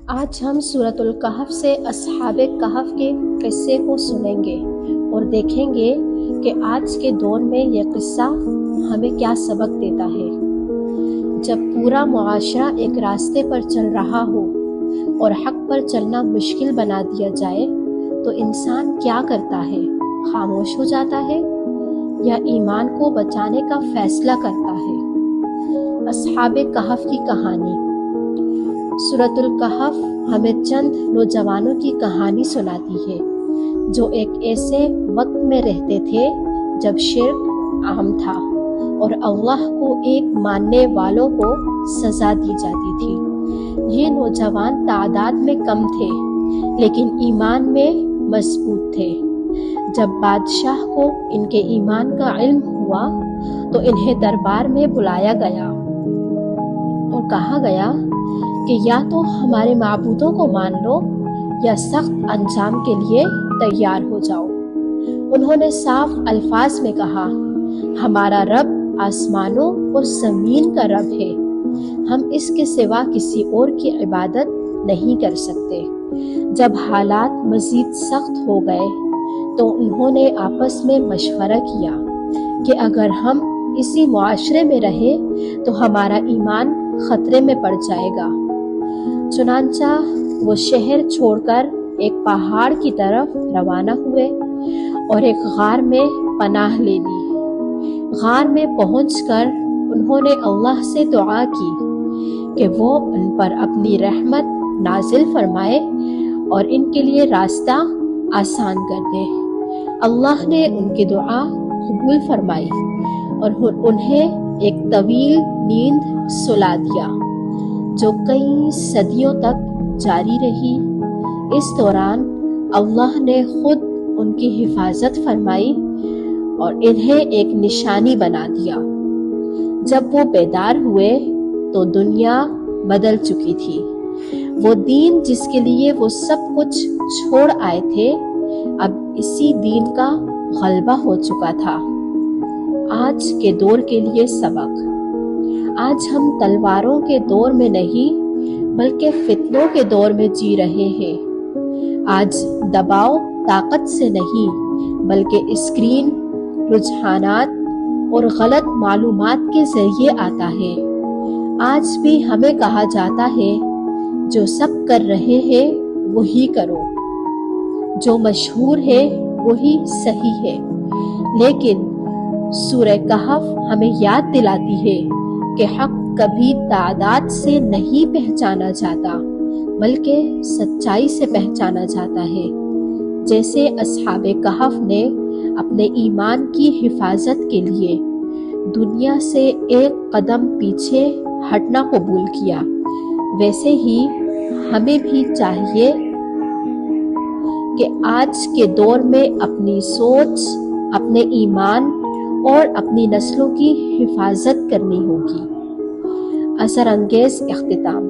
آج ہم سورۃ الکہف سے اصحاب کہف کے قصے کو سنیں گے اور دیکھیں گے کہ آج کے دور میں یہ قصہ ہمیں کیا سبق دیتا ہے۔ جب پورا معاشرہ ایک راستے پر چل رہا ہو اور حق پر چلنا مشکل بنا دیا جائے تو انسان کیا کرتا ہے؟ خاموش ہو جاتا ہے یا ایمان کو بچانے کا فیصلہ کرتا ہے؟ اصحاب کہف کی کہانی۔ سورۃ الکہف ہمیں چند نوجوانوں کی کہانی سناتی ہے جو ایک ایسے وقت میں رہتے تھے جب شرک عام تھا اور اللہ کو ایک ماننے والوں کو سزا دی جاتی تھی۔ یہ نوجوان تعداد میں کم تھے لیکن ایمان میں مضبوط تھے۔ جب بادشاہ کو ان کے ایمان کا علم ہوا تو انہیں دربار میں بلایا گیا اور کہا گیا کہ یا تو ہمارے معبودوں کو مان لو یا سخت انجام کے لیے تیار ہو جاؤ۔ انہوں نے صاف الفاظ میں کہا، ہمارا رب آسمانوں اور زمین کا رب ہے، ہم اس کے سوا کسی اور کی عبادت نہیں کر سکتے۔ جب حالات مزید سخت ہو گئے تو انہوں نے آپس میں مشورہ کیا کہ اگر ہم اسی معاشرے میں رہیں تو ہمارا ایمان خطرے میں پڑ جائے گا۔ چنانچہ وہ شہر چھوڑ کر ایک پہاڑ کی طرف روانہ ہوئے اور ایک غار میں پناہ لے لی۔ غار میں پہنچ کر انہوں نے اللہ سے دعا کی کہ وہ ان پر اپنی رحمت نازل فرمائے اور ان کے لیے راستہ آسان کر دے۔ اللہ نے ان کی دعا قبول فرمائی اور انہیں ایک طویل نیند سلا دیا جو کئی صدیوں تک جاری رہی۔ اس دوران اللہ نے خود ان کی حفاظت فرمائی اور انہیں ایک نشانی بنا دیا۔ جب وہ بیدار ہوئے تو دنیا بدل چکی تھی۔ وہ دین جس کے لیے وہ سب کچھ چھوڑ آئے تھے اب اسی دین کا غلبہ ہو چکا تھا۔ آج کے دور کے لیے سبق۔ آج ہم تلواروں کے دور میں نہیں بلکہ فتنوں کے دور میں جی رہے ہیں۔ آج دباؤ طاقت سے نہیں بلکہ اسکرین، رجحانات اور غلط معلومات کے ذریعے آتا ہے۔ آج بھی ہمیں کہا جاتا ہے جو سب کر رہے ہیں وہی کرو، جو مشہور ہے وہی صحیح ہے، لیکن سورہ کہف ہمیں یاد دلاتی ہے کہ حق کبھی تعداد سے نہیں پہچانا جاتا بلکہ سچائی سے پہچانا جاتا ہے۔ جیسے اصحاب کہف نے اپنے ایمان کی حفاظت کے لیے دنیا سے ایک قدم پیچھے ہٹنا قبول کیا، ویسے ہی ہمیں بھی چاہیے کہ آج کے دور میں اپنی سوچ، اپنے ایمان اور اپنی نسلوں کی حفاظت کرنی ہوگی۔ اثر انگیز اختتام۔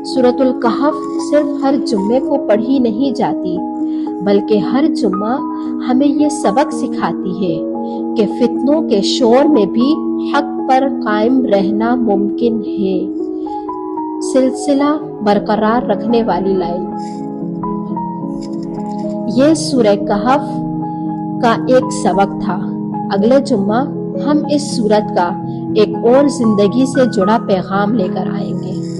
سورۃ الکہف صرف ہر جمعے کو پڑھی نہیں جاتی بلکہ ہر جمعہ ہمیں یہ سبق سکھاتی ہے کہ فتنوں کے شور میں بھی حق پر قائم رہنا ممکن ہے۔ سلسلہ برقرار رکھنے والی لائن۔ یہ سورہ کہف کا ایک سبق تھا۔ اگلے جمعہ ہم اس سورت کا ایک اور زندگی سے جڑا پیغام لے کر آئیں گے۔